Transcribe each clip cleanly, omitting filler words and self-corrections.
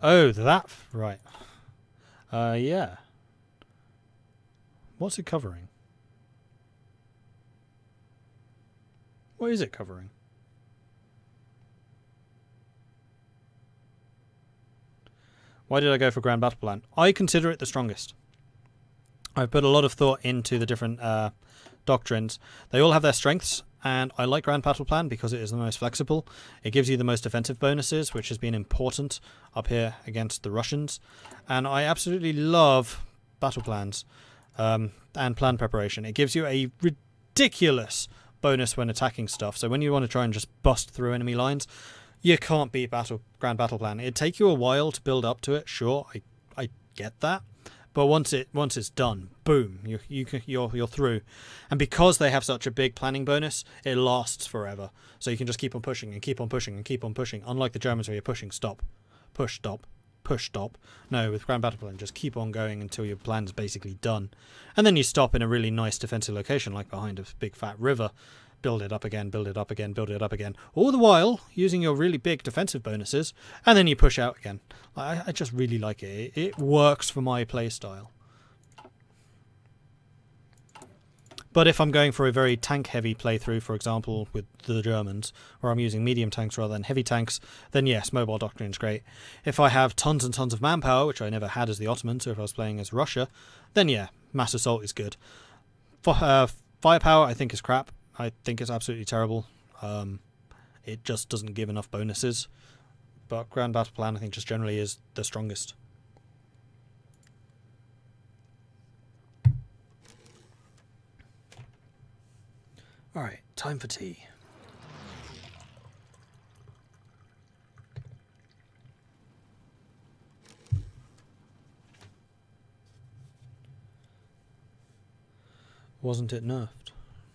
Oh, that... Right. Yeah. What's it covering? What is it covering? Why did I go for Grand Battle Plan? I consider it the strongest. I've put a lot of thought into the different doctrines. They all have their strengths, and I like Grand Battle Plan because it is the most flexible. It gives you the most defensive bonuses, which has been important up here against the Russians. And I absolutely love battle plans and plan preparation. It gives you a ridiculous bonus when attacking stuff. So when you want to try and just bust through enemy lines, you can't beat Grand Battle Plan. It'd take you a while to build up to it, sure, I get that. But once it's done, boom, you're through. And because they have such a big planning bonus, it lasts forever. So you can just keep on pushing and keep on pushing and keep on pushing. Unlike the Germans where you're pushing, stop, push, stop, push, stop. No, with Grand Battle Plan, just keep on going until your plan's basically done. And then you stop in a really nice defensive location, like behind a big fat river. Build it up again, build it up again, build it up again. All the while using your really big defensive bonuses, and then you push out again. I just really like it. It works for my playstyle. But if I'm going for a very tank-heavy playthrough, for example, with the Germans, where I'm using medium tanks rather than heavy tanks, then yes, Mobile Doctrine is great. If I have tons and tons of manpower, which I never had as the Ottomans, so if I was playing as Russia, then yeah, Mass Assault is good. Firepower, I think, is crap. I think it's absolutely terrible. It just doesn't give enough bonuses. But Grand Battle Plan, I think, just generally is the strongest. Alright, time for tea. Wasn't it nerfed?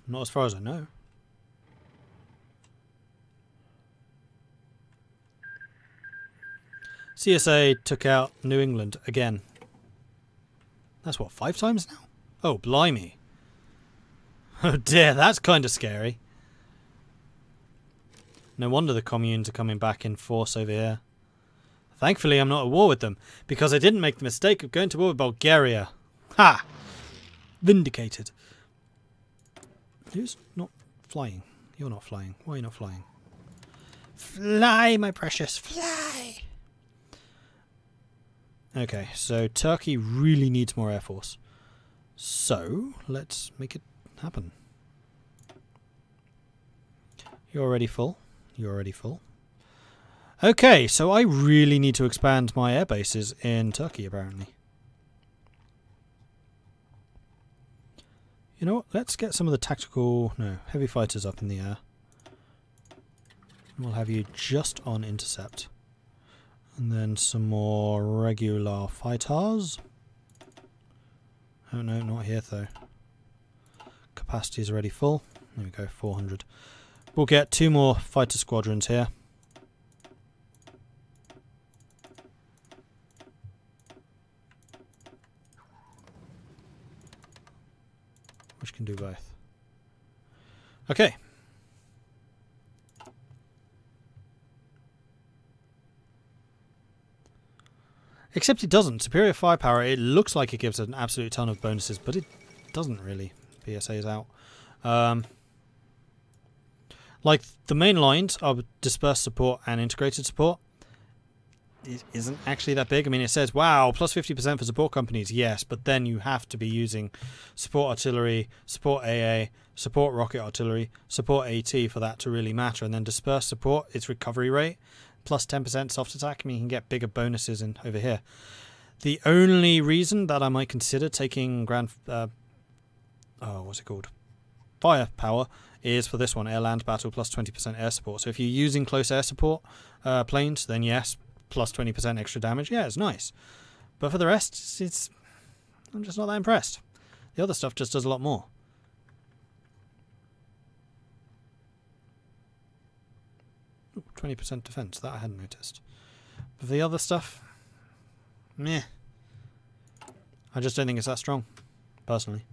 Not as far as I know. CSA took out New England again. That's what, 5 times now? Oh, blimey. Oh dear, that's kind of scary. No wonder the communes are coming back in force over here. Thankfully I'm not at war with them, because I didn't make the mistake of going to war with Bulgaria. Ha! Vindicated. Who's not flying? You're not flying. Why are you not flying? Fly, my precious, fly! Okay, so Turkey really needs more air force. So, let's make it happen. You're already full. You're already full. Okay, so I really need to expand my air bases in Turkey, apparently. You know what? Let's get some of the tactical... No, heavy fighters up in the air. We'll have you just on intercept. And then some more regular fighters. Oh no, not here though. Capacity is already full. There we go, 400. We'll get 2 more fighter squadrons here. Which can do both. Okay. Except it doesn't. Superior firepower, it looks like it gives an absolute ton of bonuses, but it doesn't really. PSA is out. Like, the main lines are dispersed support and integrated support. It isn't actually that big. I mean, it says, wow, plus 50% for support companies. Yes, but then you have to be using support artillery, support AA, support rocket artillery, support AT for that to really matter. And then dispersed support, its recovery rate, plus 10% soft attack. I mean, you can get bigger bonuses in over here. The only reason that I might consider taking what's it called? Firepower is for this one, air land battle plus 20% air support. So if you're using close air support planes, then yes, plus 20% extra damage. Yeah, it's nice. But for the rest, I'm just not that impressed. The other stuff just does a lot more. Ooh, 20% defense, that I hadn't noticed. But the other stuff, meh. I just don't think it's that strong, personally.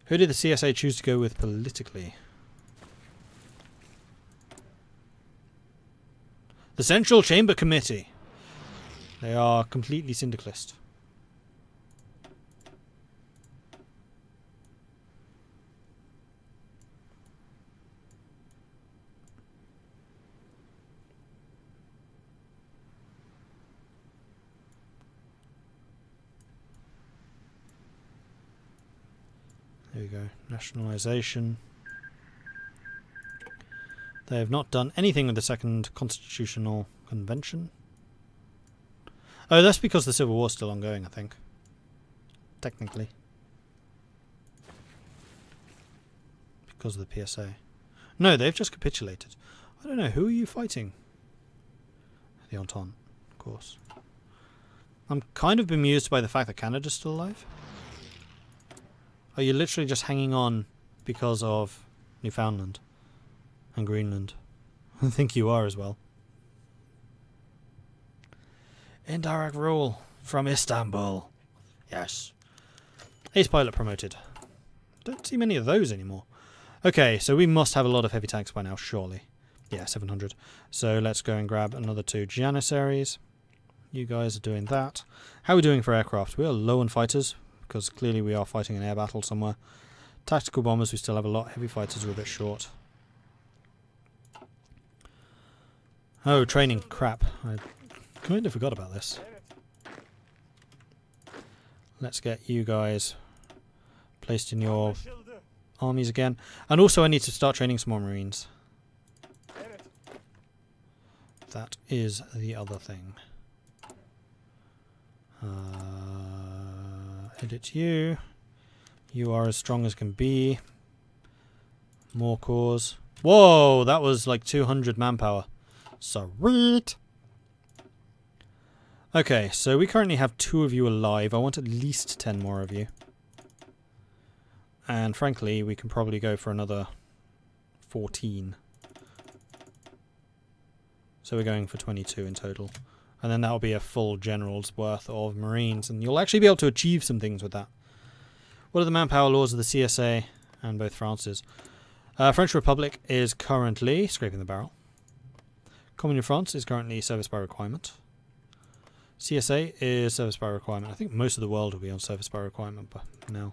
Who did the CSA choose to go with politically? The Central Chamber Committee. They are completely syndicalist. There we go. Nationalisation. They have not done anything with the Second Constitutional Convention. Oh, that's because the Civil War's still ongoing, I think. Technically. Because of the PSA. No, they've just capitulated. I don't know, who are you fighting? The Entente, of course. I'm kind of bemused by the fact that Canada's still alive. Are you literally just hanging on because of Newfoundland and Greenland? I think you are as well. Indirect rule from Istanbul. Yes. Ace pilot promoted. Don't see many of those anymore. Okay, so we must have a lot of heavy tanks by now, surely. Yeah, 700. So let's go and grab another 2 Janissaries. You guys are doing that. How are we doing for aircraft? We are low on fighters, because clearly we are fighting an air battle somewhere. Tactical bombers, we still have a lot. Heavy fighters are a bit short. Oh, training. Crap. I kind of forgot about this. Let's get you guys placed in your armies again. And also I need to start training some more Marines. That is the other thing. Edit you. You are as strong as can be. More cores. Whoa, that was like 200 manpower. Sweet. Okay, so we currently have 2 of you alive. I want at least 10 more of you. And frankly, we can probably go for another 14. So we're going for 22 in total. And then that'll be a full general's worth of Marines. And you'll actually be able to achieve some things with that. What are the manpower laws of the CSA and both France's? French Republic is currently scraping the barrel. Commune of France is currently service by requirement. CSA is service by requirement. I think most of the world will be on service by requirement but now.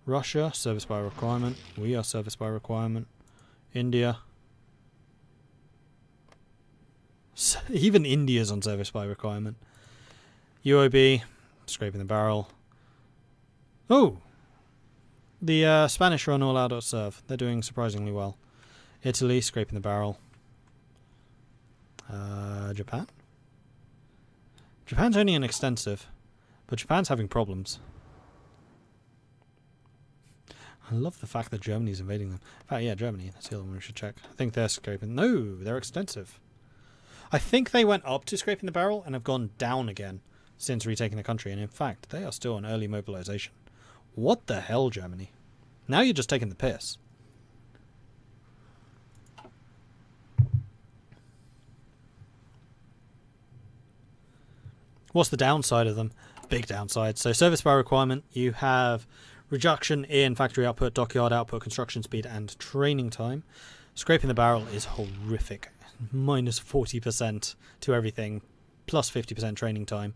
Russia, service by requirement. We are service by requirement. India. Even India's on service by requirement. UOB, scraping the barrel. Oh! The Spanish are on all out serve. They're doing surprisingly well. Italy, scraping the barrel. Japan? Japan's only an extensive, but Japan's having problems. I love the fact that Germany's invading them. In fact, yeah, Germany. That's the other one we should check. I think they're scraping. No, they're extensive. I think they went up to scraping the barrel and have gone down again since retaking the country. And in fact, they are still on early mobilization. What the hell, Germany? Now you're just taking the piss. What's the downside of them? Big downside. So service by requirement, you have reduction in factory output, dockyard output, construction speed, and training time. Scraping the barrel is horrific. Minus 40% to everything, plus 50% training time.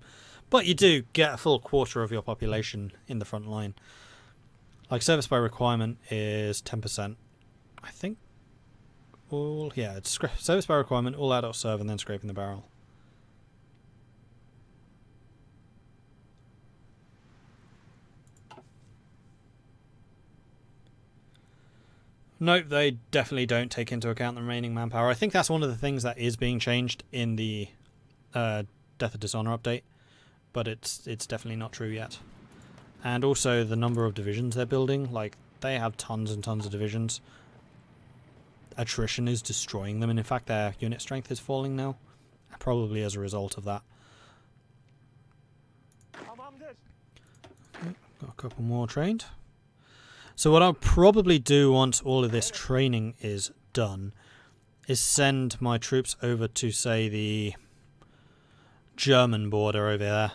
But you do get a full quarter of your population in the front line. Like service by requirement is 10%. I think all, yeah, it's service by requirement, all adult serve, and then scraping the barrel. Nope, they definitely don't take into account the remaining manpower. I think that's one of the things that is being changed in the Death of Dishonor update, but it's definitely not true yet. And also the number of divisions they're building, like they have tons and tons of divisions. Attrition is destroying them, and in fact their unit strength is falling now, probably as a result of that. Okay, got a couple more trained. So what I'll probably do once all of this training is done is send my troops over to, say, the German border over there.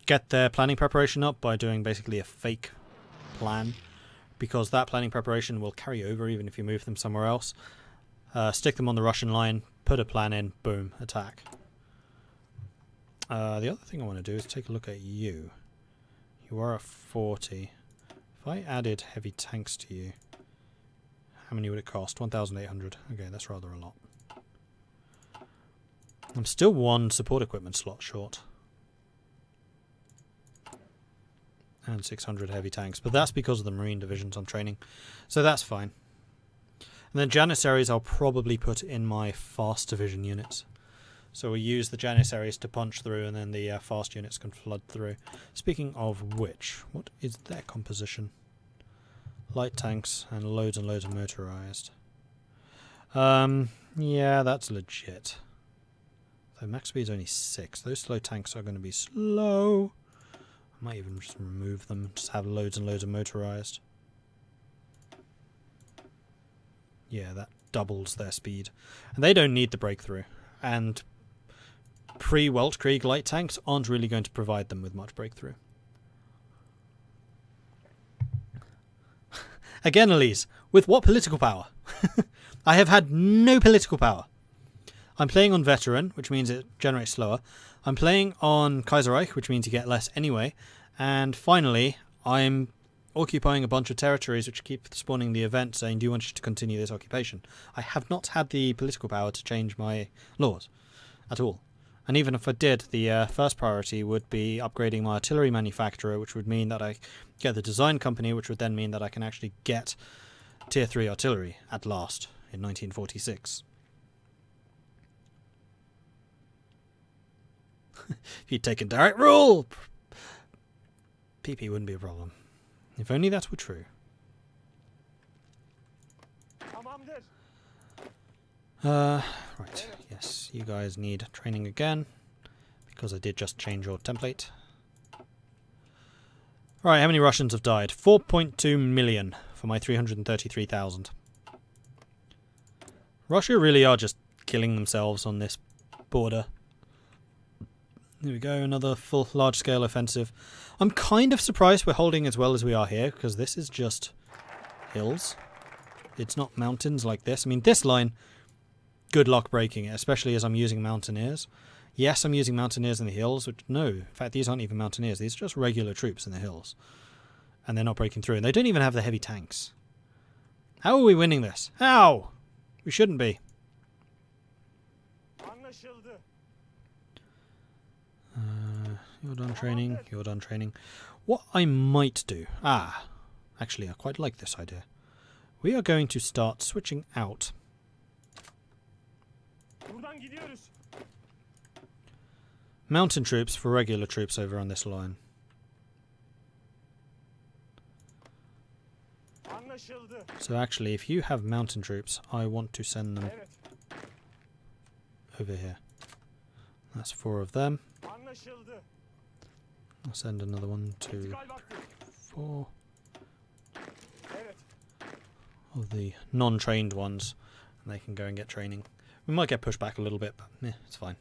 Get their planning preparation up by doing basically a fake plan, because that planning preparation will carry over even if you move them somewhere else. Stick them on the Russian line, put a plan in, boom, attack. The other thing I want to do is take a look at you. You are at 40. If I added heavy tanks to you, how many would it cost? 1,800. Okay, that's rather a lot. I'm still one support equipment slot short. And 600 heavy tanks, but that's because of the marine divisions I'm training. So that's fine. And then Janissaries I'll probably put in my fast division units. So we use the Janissaries to punch through, and then the fast units can flood through. Speaking of which, what is their composition? Light tanks and loads of motorized. Yeah, that's legit. So max speed's only 6. Those slow tanks are going to be slow. I might even just remove them and just have loads and loads of motorized. Yeah, that doubles their speed. And they don't need the breakthrough. And pre-Weltkrieg light tanks aren't really going to provide them with much breakthrough. Again, Elise, with what political power? I have had no political power. I'm playing on Veteran, which means it generates slower. I'm playing on Kaiserreich, which means you get less anyway. And finally, I'm occupying a bunch of territories which keep spawning the event saying, do you want you to continue this occupation? I have not had the political power to change my laws at all. And even if I did, the first priority would be upgrading my artillery manufacturer, which would mean that I get the design company, which would then mean that I can actually get Tier 3 artillery at last in 1946. If you'd taken direct rule, PP wouldn't be a problem. If only that were true. Right, yes, you guys need training again, because I did just change your template. Alright, how many Russians have died? 4.2 million for my 333,000. Russia really are just killing themselves on this border. There we go, another full large-scale offensive. I'm kind of surprised we're holding as well as we are here, because this is just hills. It's not mountains like this. I mean, this line, good luck breaking it, especially as I'm using mountaineers. Yes, I'm using mountaineers in the hills, which, no, in fact, these aren't even mountaineers. These are just regular troops in the hills. And they're not breaking through. And they don't even have the heavy tanks. How are we winning this? How? We shouldn't be. You're done training. You're done training. What I might do... actually, I quite like this idea. We are going to start switching out mountain troops for regular troops over on this line. So actually, if you have mountain troops, I want to send them over here. That's 4 of them. I'll send another 1, 2, 3, 4 of the non-trained ones, and they can go and get training. We might get pushed back a little bit, but it's fine.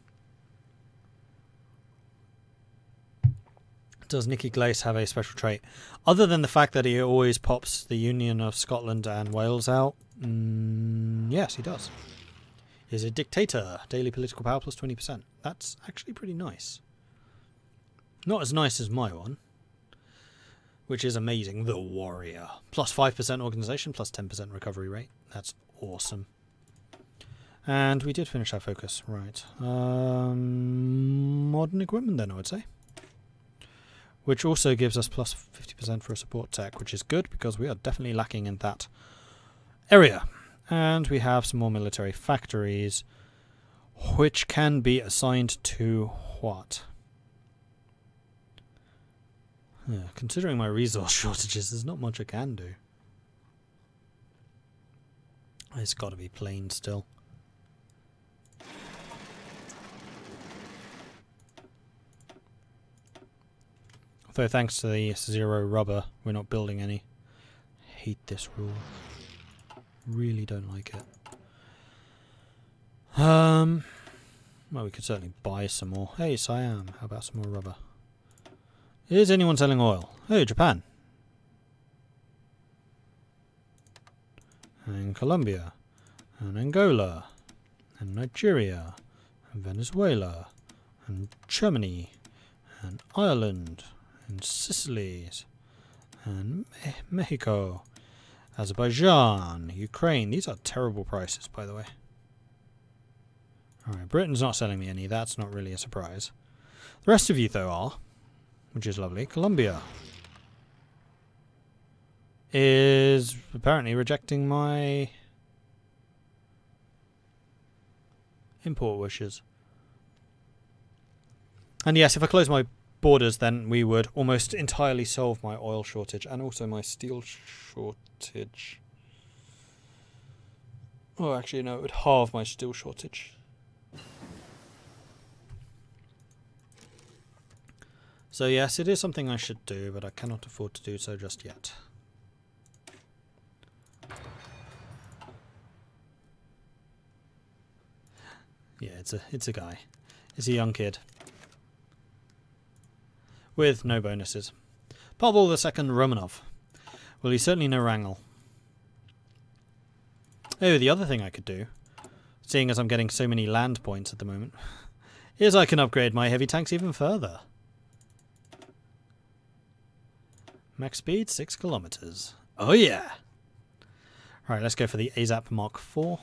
Does Nicky Glace have a special trait? Other than the fact that he always pops the Union of Scotland and Wales out, yes, he does. He's a dictator. Daily political power plus 20%. That's actually pretty nice. Not as nice as my one, which is amazing. The Warrior. Plus 5% organisation, plus 10% recovery rate. That's awesome. And we did finish our focus. Right. Modern equipment then, I would say. Which also gives us plus 50% for a support tech, which is good because we are definitely lacking in that area. And we have some more military factories, which can be assigned to what? Considering my resource shortages, there's not much I can do. It's got to be plain still. Although thanks to the 0 rubber, we're not building any. Hate this rule. Really don't like it. Well, we could certainly buy some more. Hey, Siam, how about some more rubber? Is anyone selling oil? Oh, Japan. And Colombia. And Angola. And Nigeria. And Venezuela. and Germany, and Ireland, and Sicily, and Mexico, Azerbaijan, Ukraine. These are terrible prices, by the way. Alright, Britain's not selling me any. That's not really a surprise. The rest of you, though, are, which is lovely. Colombia is apparently rejecting my import wishes. And yes, if I close my borders, then we would almost entirely solve my oil shortage and also my steel shortage. Oh, actually, no, it would halve my steel shortage. So yes, it is something I should do, but I cannot afford to do so just yet. Yeah, it's a guy. It's a young kid. With no bonuses. Pavel II Romanov. Well, he's certainly no Wrangel. Oh, the other thing I could do, seeing as I'm getting so many land points at the moment, is I can upgrade my heavy tanks even further. Max speed, 6 kilometers. Oh yeah! Alright, let's go for the ASAP Mark IV.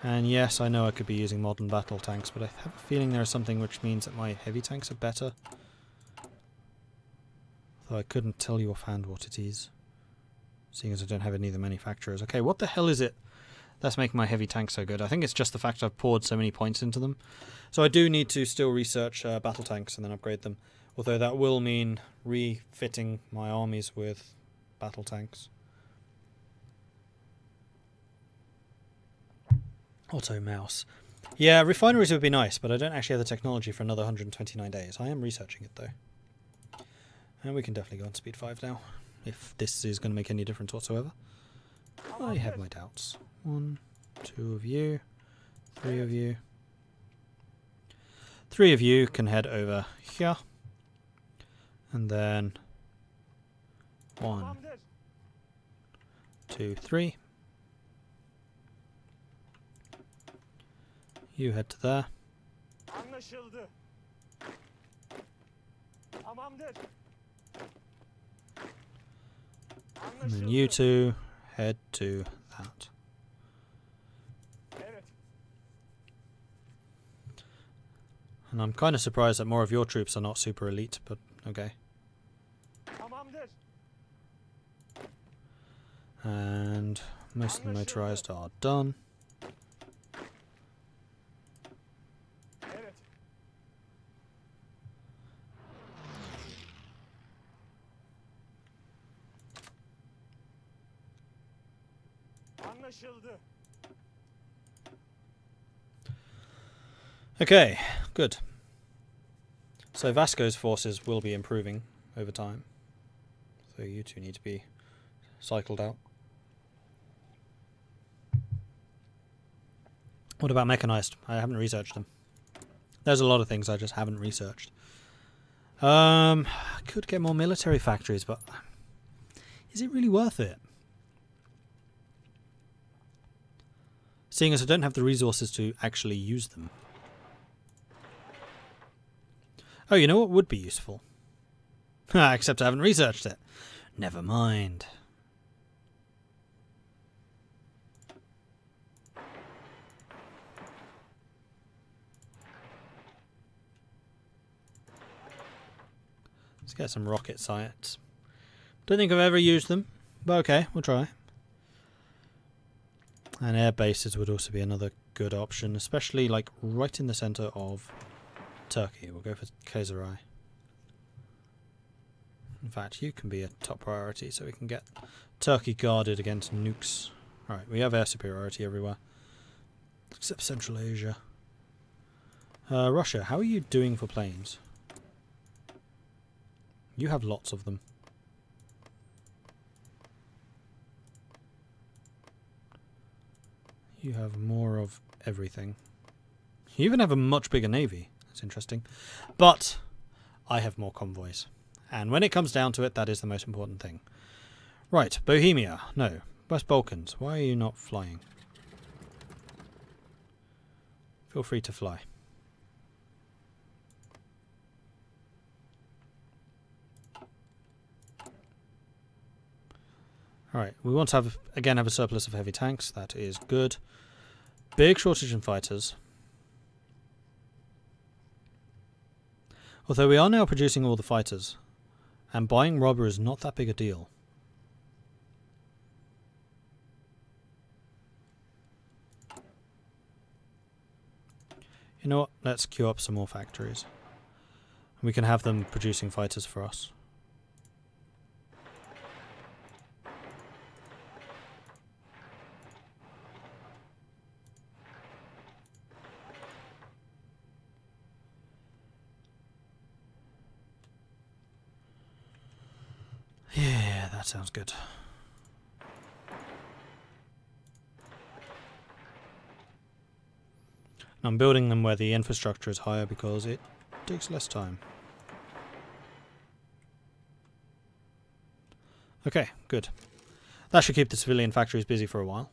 And yes, I know I could be using modern battle tanks, but I have a feeling there is something which means that my heavy tanks are better. Though I couldn't tell you offhand what it is, seeing as I don't have any of the manufacturers. Okay, what the hell is it that's making my heavy tanks so good? I think it's just the fact I've poured so many points into them. So I do need to still research battle tanks and then upgrade them. Although that will mean refitting my armies with battle tanks. Auto mouse. Yeah, refineries would be nice, but I don't actually have the technology for another 129 days. I am researching it though. And we can definitely go on speed 5 now, if this is going to make any difference whatsoever. I have my doubts. 1, 2 of you, 3 of you. 3 of you can head over here. And then 1, 2, 3. You head to there. And then you two head to that. And I'm kind of surprised that more of your troops are not super elite, but okay. And most of the motorized are done. Okay, good. So Vasco's forces will be improving over time. So you two need to be cycled out. What about mechanized? I haven't researched them. There's a lot of things I just haven't researched. I could get more military factories, but is it really worth it? Seeing as I don't have the resources to actually use them. Oh, you know what would be useful? Except I haven't researched it. Never mind. Let's get some rocket sites. Don't think I've ever used them, but okay, we'll try. And air bases would also be another good option, especially like right in the centre of Turkey. We'll go for Kaiserreich. In fact, you can be a top priority so we can get Turkey guarded against nukes. Alright, we have air superiority everywhere. Except Central Asia. Russia, how are you doing for planes? You have lots of them. You have more of everything. You even have a much bigger navy. That's interesting. But I have more convoys. And when it comes down to it, that is the most important thing. Right, Bohemia. No, West Balkans. Why are you not flying? Feel free to fly. Alright, we want to have, again, have a surplus of heavy tanks. That is good. Big shortage in fighters. Although we are now producing all the fighters. And buying rubber is not that big a deal. You know what? Let's queue up some more factories. We can have them producing fighters for us. Yeah, that sounds good. I'm building them where the infrastructure is higher because it takes less time. Okay, good. That should keep the civilian factories busy for a while.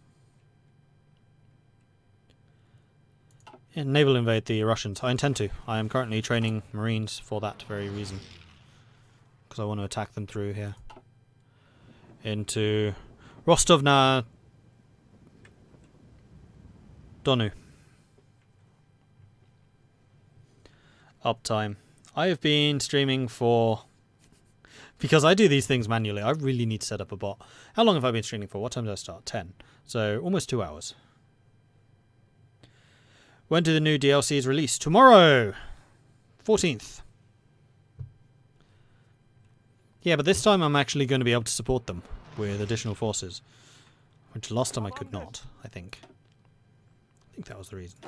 Yeah, naval invade the Russians. I intend to. I am currently training Marines for that very reason. Because I want to attack them through here. Into Rostov-na Donu. Uptime. I have been streaming for... Because I do these things manually, I really need to set up a bot. How long have I been streaming for? What time did I start? 10. So, almost 2 hours. When do the new DLCs release? Tomorrow! 14th. Yeah, but this time I'm actually going to be able to support them with additional forces. Which last time I could not, I think. I think that was the reason.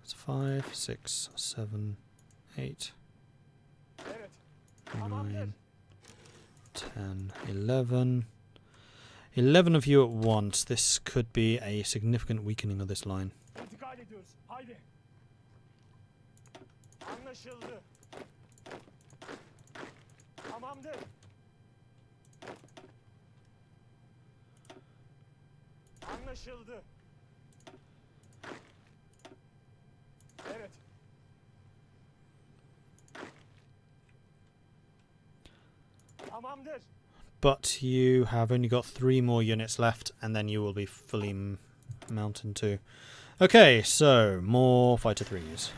It's 5, 6, 7, 8, 9, 10, 11. 11 of you at once. This could be a significant weakening of this line. But you have only got 3 more units left, and then you will be fully mounted too. Okay, so more fighter 3s.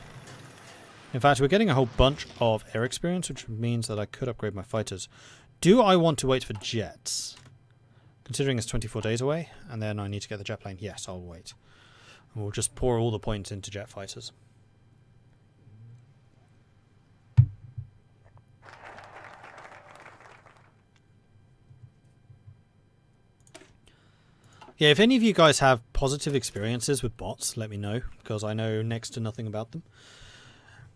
In fact, we're getting a whole bunch of air experience, which means that I could upgrade my fighters. Do I want to wait for jets? Considering it's 24 days away, and then I need to get the jet plane. Yes, I'll wait. And we'll just pour all the points into jet fighters. Yeah, if any of you guys have positive experiences with bots, let me know, because I know next to nothing about them.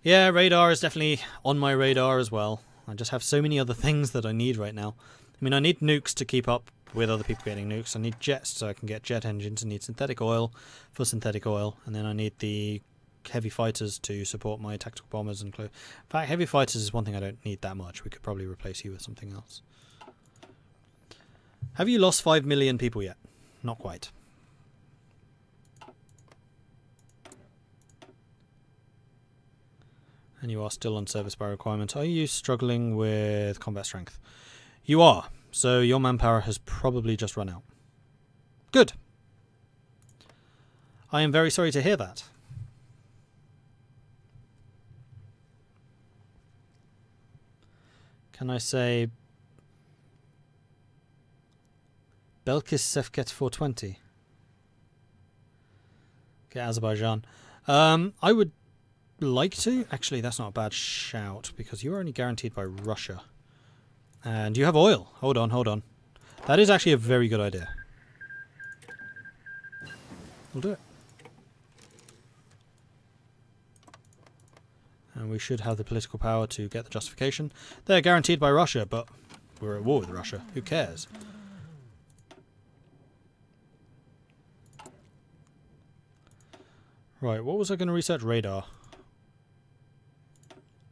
Yeah, radar is definitely on my radar as well. I just have so many other things that I need right now. I mean, I need nukes to keep up with other people getting nukes. I need jets so I can get jet engines. I need synthetic oil for synthetic oil. And then I need the heavy fighters to support my tactical bombers. And in fact, heavy fighters is one thing I don't need that much. We could probably replace you with something else. Have you lost 5 million people yet? Not quite. And you are still on service by requirement. Are you struggling with combat strength? You are. So your manpower has probably just run out. Good. I am very sorry to hear that. Can I say Belkis Sefket 420? Okay, Azerbaijan. I would like to. Actually, that's not a bad shout, because you are only guaranteed by Russia. And you have oil. Hold on, hold on. That is actually a very good idea. We'll do it. And we should have the political power to get the justification. They're guaranteed by Russia, but we're at war with Russia. Who cares? Right, what was I going to research? Radar.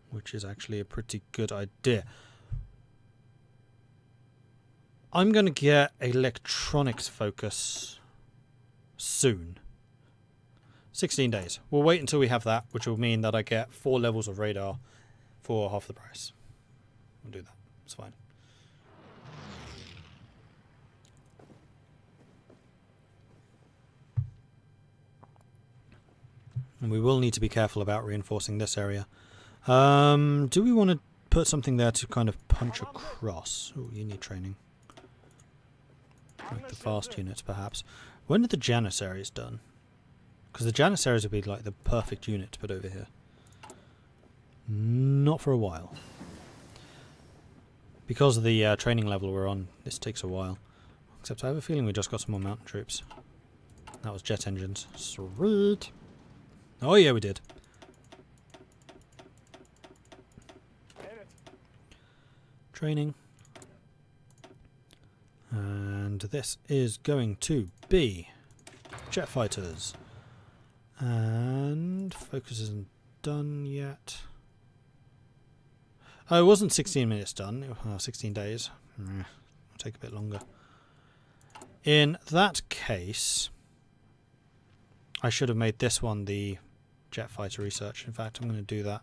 Which is actually a pretty good idea. I'm going to get electronics focus soon. 16 days. We'll wait until we have that, which will mean that I get 4 levels of radar for half the price. We'll do that. It's fine. And we will need to be careful about reinforcing this area. Do we want to put something there to kind of punch across? Oh, you need training. Like the fast units, perhaps. When are the Janissaries done? Because the Janissaries would be like the perfect unit to put over here. Not for a while. Because of the training level we're on, this takes a while. Except I have a feeling we just got some more mountain troops. That was jet engines. Sweet! Oh yeah, we did. Training. And this is going to be jet fighters. And focus isn't done yet. Oh, it wasn't 16 minutes done. 16 days. It'll take a bit longer. In that case, I should have made this one the jet fighter research. In fact, I'm going to do that.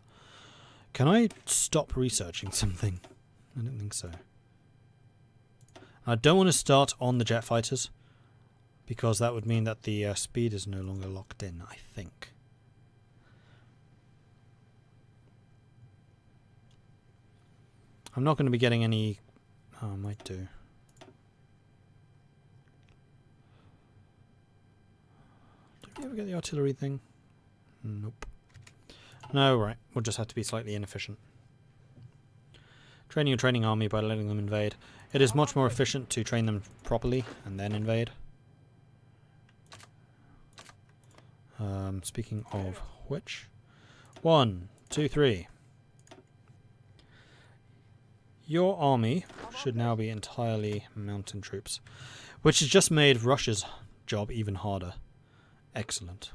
Can I stop researching something? I don't think so. I don't want to start on the jet fighters, because that would mean that the speed is no longer locked in, I think. I'm not going to be getting any... Oh, I might do. Did we ever get the artillery thing? Nope. No, right. We'll just have to be slightly inefficient. Training a training army by letting them invade. It is much more efficient to train them properly and then invade. Speaking of which... 1, 2, 3. Your army should now be entirely mountain troops, which has just made Russia's job even harder. Excellent.